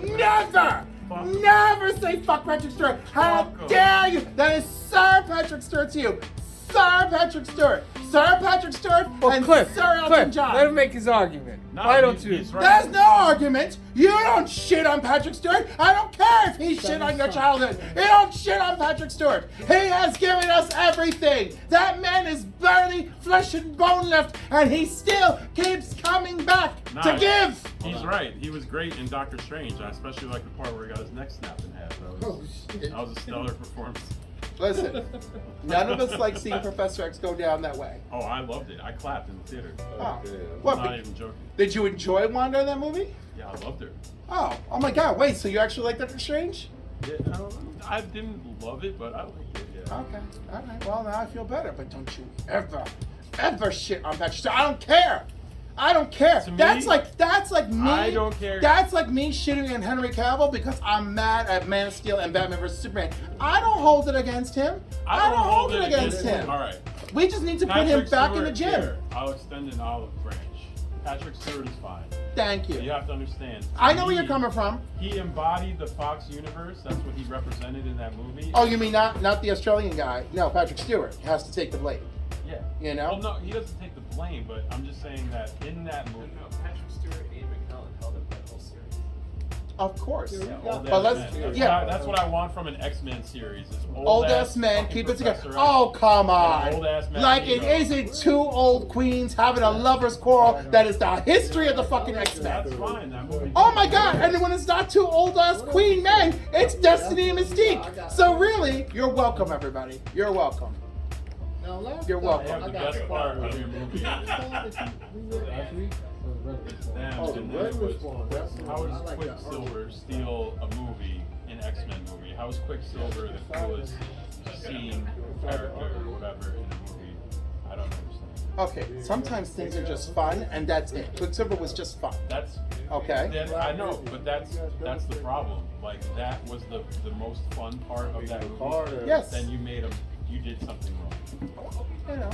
Never! Never say fuck Patrick Stewart. How dare you? That is Sir Patrick Stewart to you. Sir Patrick Stewart. Sir Patrick Stewart and Sir Elton John. Let him make his argument. No, Why don't you? Right. There's no argument. You don't shit on Patrick Stewart. I don't care if he shit on your childhood. You don't shit on Patrick Stewart. He has given us everything. That man is barely flesh and bone left, and he still keeps coming back to give. He's right. He was great in Doctor Strange. I especially like the part where he got his neck snapped in half. That was a stellar performance. Listen, none of us like seeing Professor X go down that way. Oh, I loved it. I clapped in the theater. Oh. I'm not even joking. Did you enjoy Wanda in that movie? Yeah, I loved her. Oh my God! Wait, so you actually like Doctor Strange? Yeah, I didn't love it, but I liked it. Yeah. Okay, all right. Well, now I feel better. But don't you ever shit on Patrick Stewart. I don't care. I don't care. To me, that's like me. I don't care. That's like me shitting on Henry Cavill because I'm mad at Man of Steel and Batman vs Superman. I don't hold it against him. I don't hold it against him. All right. We just need to put him back in the gym. Here, I'll extend an olive branch. Patrick Stewart is fine. Thank you. You have to understand. I know where you're coming from. He embodied the Fox universe. That's what he represented in that movie. Oh, you mean not the Australian guy? No, Patrick Stewart has to take the blame. Yeah. You know? Well, no, he doesn't take the blame, but I'm just saying that in that movie. No, Patrick Stewart and McKellen held up that whole series. Of course. Yeah, that's what I want from an X-Men series. Is Old ass men, keep it together. Professor Oh, come X on. old ass man, Like it isn't two old queens having a lover's quarrel that is the history of the fucking X-Men. That's fine. That movie. Oh my God! And then when it's not two old ass queen men, it's Destiny and Mystique. So really, you're welcome, everybody. You're welcome. You're They welcome. have the best part of your movie. How does Quicksilver steal a movie, an X-Men movie? How is Quicksilver the coolest scene, character, or whatever in the movie? I don't understand. Okay, sometimes things are just fun, and that's it. Quicksilver was just fun. That's okay. I know, but that's the problem. Like that was the most fun part of that movie. Yes. Then you did something wrong. You know.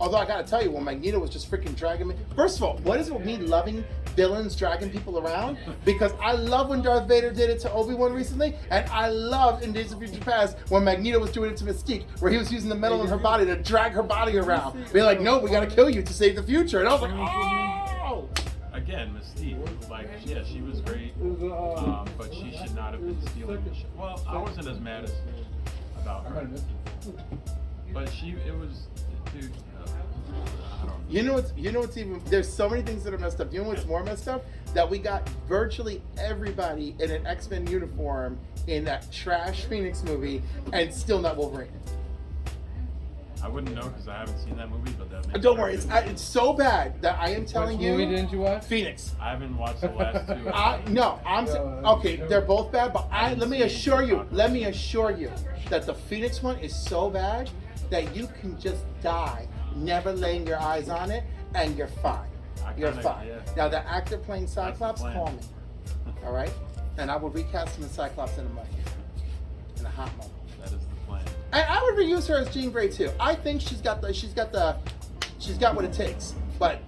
Although I gotta tell you, when Magneto was just freaking dragging me. First of all, what is it with me loving villains dragging people around? Because I love when Darth Vader did it to Obi-Wan recently, and I loved in Days of Future Past when Magneto was doing it to Mystique, where he was using the metal in her body to drag her body around. Be like, no, we gotta kill you to save the future. And I was like, oh! Again, Mystique, like, yeah, she was great, but she should not have been stealing the show. Well, I wasn't as mad about her, but it was, dude. I don't know. You know what's even, there's so many things that are messed up. You know what's more messed up? That we got virtually everybody in an X-Men uniform in that trash Phoenix movie and still not Wolverine. I wouldn't know because I haven't seen that movie, but that makes Don't worry, it's so bad that I am telling you. Which movie didn't you watch? Phoenix. I haven't watched the last two. No, okay, they're both bad, but let me assure you that the Phoenix one is so bad that you can just die never laying your eyes on it, and you're fine. You're fine. Yeah. Now, the actor playing Cyclops, call me. All right? And I will recast him as Cyclops in a hot moment. That is the plan. And I would reuse her as Jean Grey too. I think she's got what it takes. But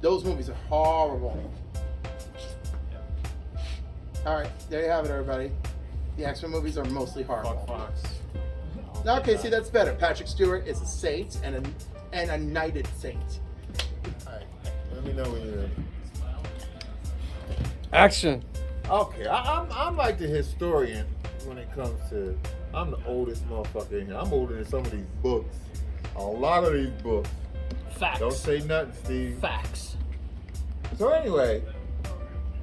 those movies are horrible. Yeah. All right, there you have it, everybody. The X-Men movies are mostly horrible. Fuck Fox. Okay, see, that's better. Patrick Stewart is a saint and a knighted saint. All right, let me know when you're ready. Action. Okay, I'm like the historian when it comes to. I'm the oldest motherfucker in here. I'm older than some of these books. A lot of these books. Facts. Don't say nothing, Steve. Facts. So anyway,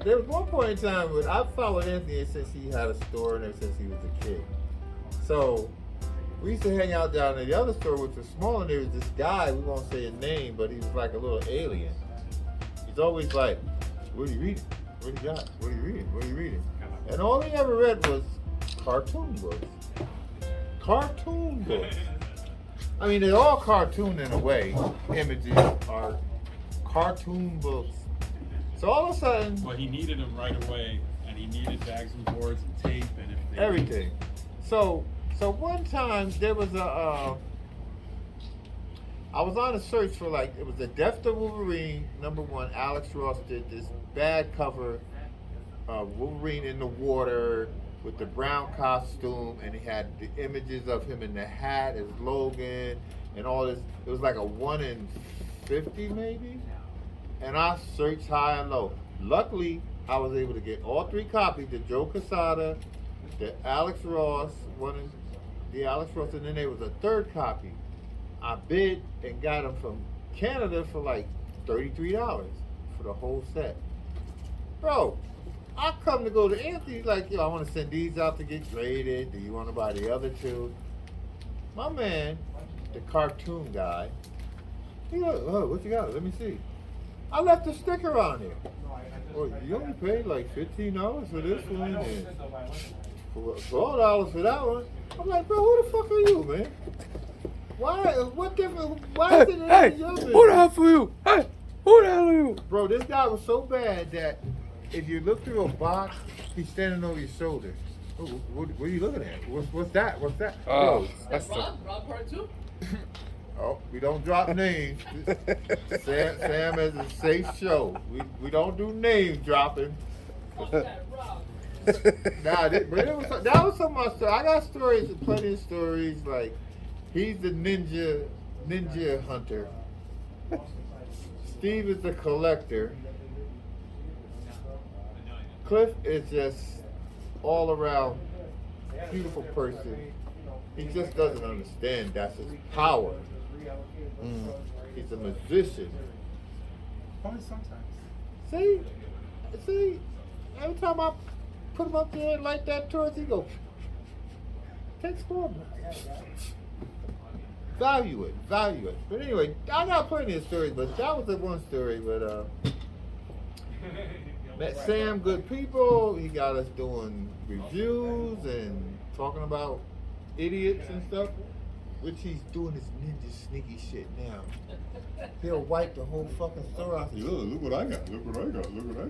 there was one point in time when I followed Anthony since he had a store and ever since he was a kid. So we used to hang out down in the other store, which was small, and there was this guy, we won't say his name, but he was like a little alien. He's always like, what are you reading? What do you got? What are you reading? What are you reading? And all he ever read was cartoon books. Cartoon books. I mean, they're all cartoon in a way. Images are cartoon books. So all of a sudden... Well, he needed them right away, and he needed bags and boards and tape and everything. So one time there was I was on a search for it was the Death of Wolverine #1. Alex Ross did this bad cover Wolverine in the water with the brown costume, and he had the images of him in the hat as Logan and all this. It was like a 1 in 50 maybe. And I searched high and low. Luckily, I was able to get all 3 copies: the Joe Quesada, the Alex Ross, the Alex Ross, and then there was a 3rd copy. I bid and got them from Canada for like $33 for the whole set. Bro, I come to go to Anthony like, yo, I want to send these out to get graded. Do you want to buy the other 2? My man, the cartoon guy, he goes, oh, what you got? Let me see. I left the sticker on there. Oh, you only paid like $15 for this one and $12 for that one. I'm like, bro, who the fuck are you, man? Why? What different? Why is it in your business? Who the hell for you? Hey, who the hell are you? Bro, this guy was so bad that if you look through a box, he's standing over your shoulder. Oh, what are you looking at? What's that? What's that? Oh, That's Rob part 2? Oh, we don't drop names. Sam is a safe show. We don't do name dropping. Fuck that, Rob. Nah, that was some of my stories. I got stories, plenty of stories. Like, he's the ninja hunter. Steve is the collector. Cliff is just all around beautiful person. He just doesn't understand that's his power. He's a musician. Only sometimes. See, every time I put him up there and like that towards, he go, take score. Value it. But anyway, I got plenty of stories, but that was the one story. But met Sam, good people. He got us doing reviews and talking about idiots and stuff, which he's doing this ninja sneaky shit now. He'll wipe the whole fucking store out. Yo, look what I got. Look what I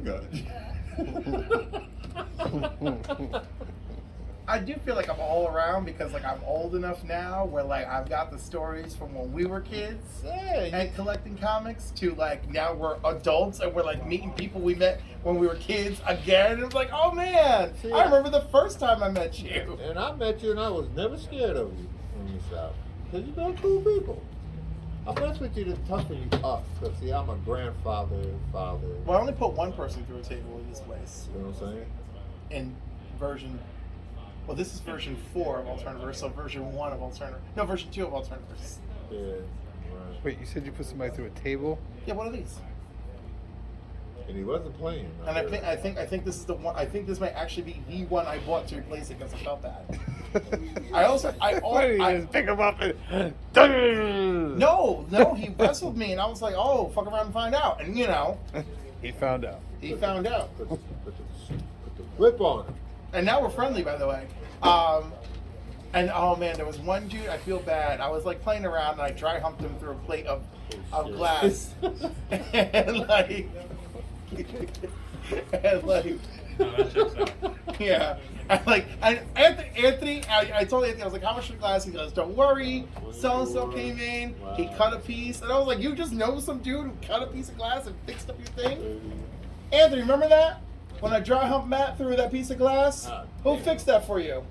got. I do feel like I'm all around because like I'm old enough now where like I've got the stories from when we were kids and collecting comics to like now we're adults and we're like meeting people we met when we were kids again. And it's like, oh man, I remember the first time I met you. And I met you and I was never scared of you when you south. Because you've been cool people. I mess with you to toughen you up. Because see, I'm a grandfather, father. Well, I only put one person through a table in this place. You know what I'm saying? In version, well, this is version 4 of Alternaverse, so version 1 of Alternaverse. No, version 2 of Alternaverse. Yeah. Right. Wait, you said you put somebody through a table? Yeah, one of these. And he wasn't playing. And I think this is the one. I think this might actually be the one I bought to replace it because I felt bad. I pick him up and No, he wrestled me, and I was like, oh, fuck around and find out. And you know, he found out. He found out. Put the whip on him. And now we're friendly, by the way. And oh man, there was one dude. I feel bad. I was like playing around, and I dry humped him through a plate of glass, and like. And like, No, that checks out. yeah, and Anthony, I told Anthony, I was like, how much for the glass? He goes, don't worry, so-and-so came in, he cut a piece, and I was like, you just know some dude who cut a piece of glass and fixed up your thing? Anthony, remember that? When I dry humped Matt through that piece of glass? Who fixed that for you?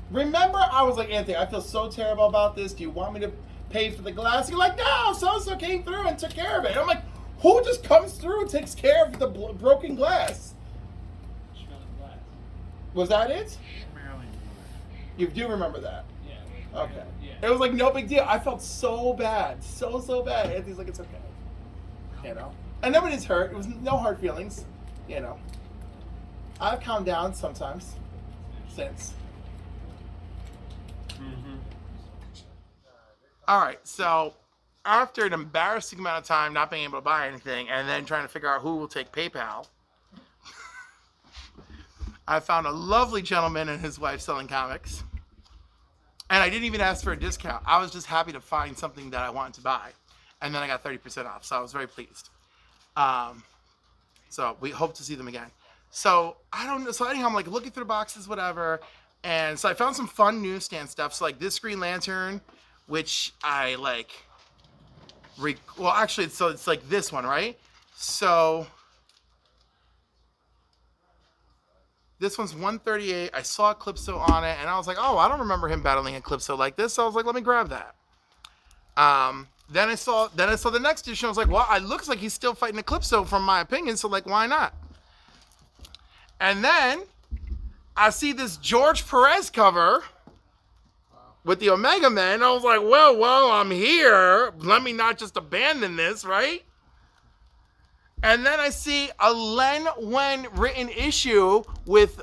Remember, I was like, Anthony, I feel so terrible about this, do you want me to pay for the glass? You're like, no, so-and-so came through and took care of it. And I'm like, who just comes through and takes care of the broken glass? Was that it? You do remember that? Yeah. Okay. Yeah. It was like no big deal. I felt so bad. So bad. Anthony's like, it's okay. You know? And nobody's hurt. It was no hard feelings. You know? I've calmed down sometimes. Since. Alright, so after an embarrassing amount of time not being able to buy anything and then trying to figure out who will take PayPal, I found a lovely gentleman and his wife selling comics. And I didn't even ask for a discount. I was just happy to find something that I wanted to buy. And then I got 30% off, so I was very pleased. So we hope to see them again. So I don't know. So anyhow, I'm like looking through the boxes, whatever. And so I found some fun newsstand stuff. So like this Green Lantern, which I like. Well, actually, so it's like this one, right? So This one's 138. I saw Eclipso on it, and I was like, oh, I don't remember him battling Eclipso like this. So I was like, let me grab that. Then I saw the next issue. I was like, well, it looks like he's still fighting Eclipso, from my opinion. So like, why not? And then I see this George Perez cover with the Omega Men. I was like, well, I'm here. Let me not just abandon this, right? And then I see a Len Wen written issue with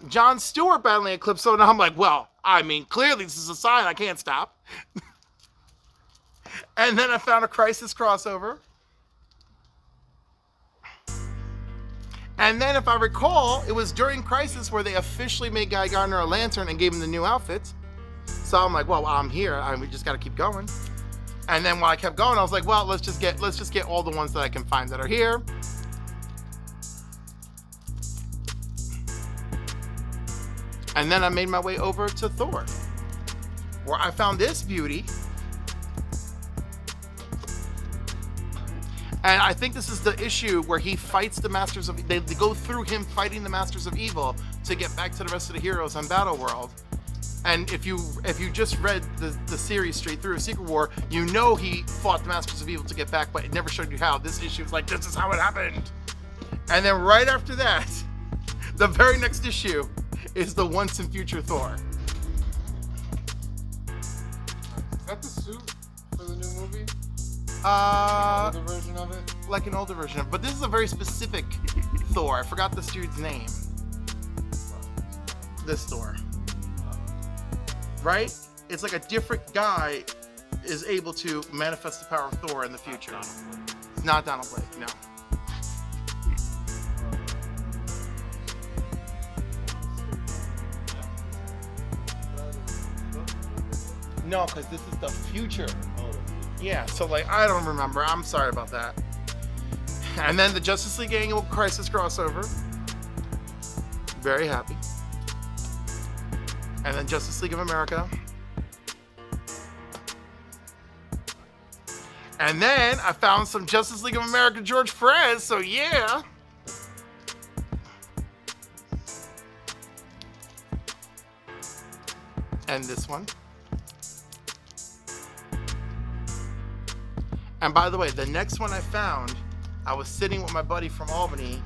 John Stewart battling Eclipso, and I'm like, well, I mean, clearly this is a sign I can't stop. And then I found a Crisis crossover. And then, if I recall, it was during Crisis where they officially made Guy Gardner a Lantern and gave him the new outfits. So I'm like, well, I'm here. We just got to keep going. And then while I kept going, I was like, well, let's just get all the ones that I can find that are here. And then I made my way over to Thor, where I found this beauty. And I think this is the issue where he fights the Masters of... They go through him fighting the Masters of Evil to get back to the rest of the heroes on Battle World. And if you just read the series straight through, Secret War, you know he fought the Masters of Evil to get back, but it never showed you how. This issue was like, this is how it happened. And then right after that, the very next issue is the Once and Future Thor. Is that the suit for the new movie? Older version of it? Like an older version of it. But this is a very specific Thor. I forgot this dude's name. This Thor. Right? It's like a different guy is able to manifest the power of Thor in the future. It's not Donald Blake, no. No, because this is the future. Yeah, so like, I don't remember. I'm sorry about that. And then the Justice League Annual Crisis crossover. Very happy. And then Justice League of America. And then I found some Justice League of America George Perez, so yeah. And this one. And by the way, the next one I found, I was sitting with my buddy from Albany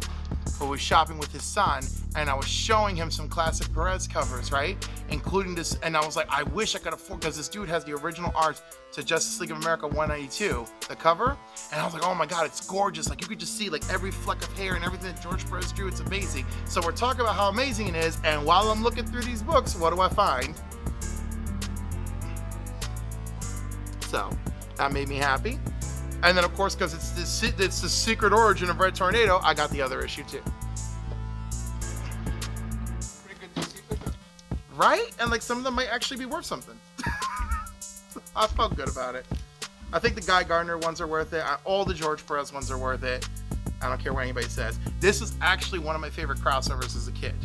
who was shopping with his son, and I was showing him some classic Perez covers, right? Including this, and I was like, I wish I could afford, because this dude has the original art to Justice League of America 192, the cover, and I was like, oh my God, it's gorgeous. Like, you could just see like every fleck of hair and everything that George Perez drew. It's amazing. So we're talking about how amazing it is, and while I'm looking through these books, what do I find? So that made me happy. And then, of course, because it's the secret origin of Red Tornado, I got the other issue too. Pretty good DC pickup. Right? And like some of them might actually be worth something. I felt good about it. I think the Guy Gardner ones are worth it. All the George Perez ones are worth it. I don't care what anybody says. This was actually one of my favorite crossovers as a kid.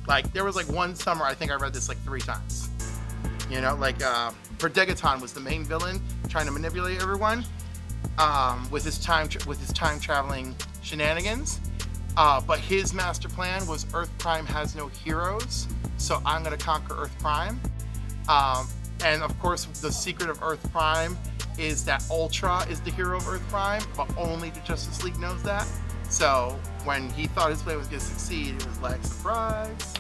Like, there was like one summer, I think I read this like 3 times. You know, like, Verdegaton was the main villain, trying to manipulate everyone. With his time traveling shenanigans, but his master plan was Earth Prime has no heroes, so I'm gonna conquer Earth Prime. And of course, the secret of Earth Prime is that Ultra is the hero of Earth Prime, but only the Justice League knows that. So when he thought his plan was gonna succeed, it was like, surprise.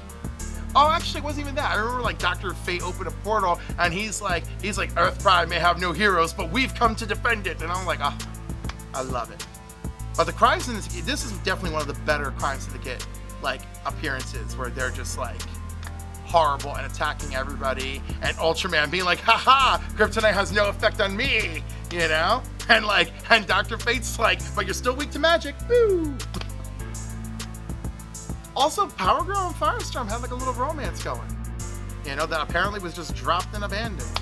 Oh, actually, it wasn't even that. I remember like Dr. Fate opened a portal, and he's like, Earth Prime may have no heroes, but we've come to defend it. And I'm like, oh, I love it. But the Crime Syndicate, this is definitely one of the better Crime Syndicate like appearances, where they're just like horrible and attacking everybody, and Ultraman being like, haha, Kryptonite has no effect on me, you know? And like, and Dr. Fate's like, but you're still weak to magic. Boo! Also, Power Girl and Firestorm had like a little romance going, you know, that apparently was just dropped and abandoned.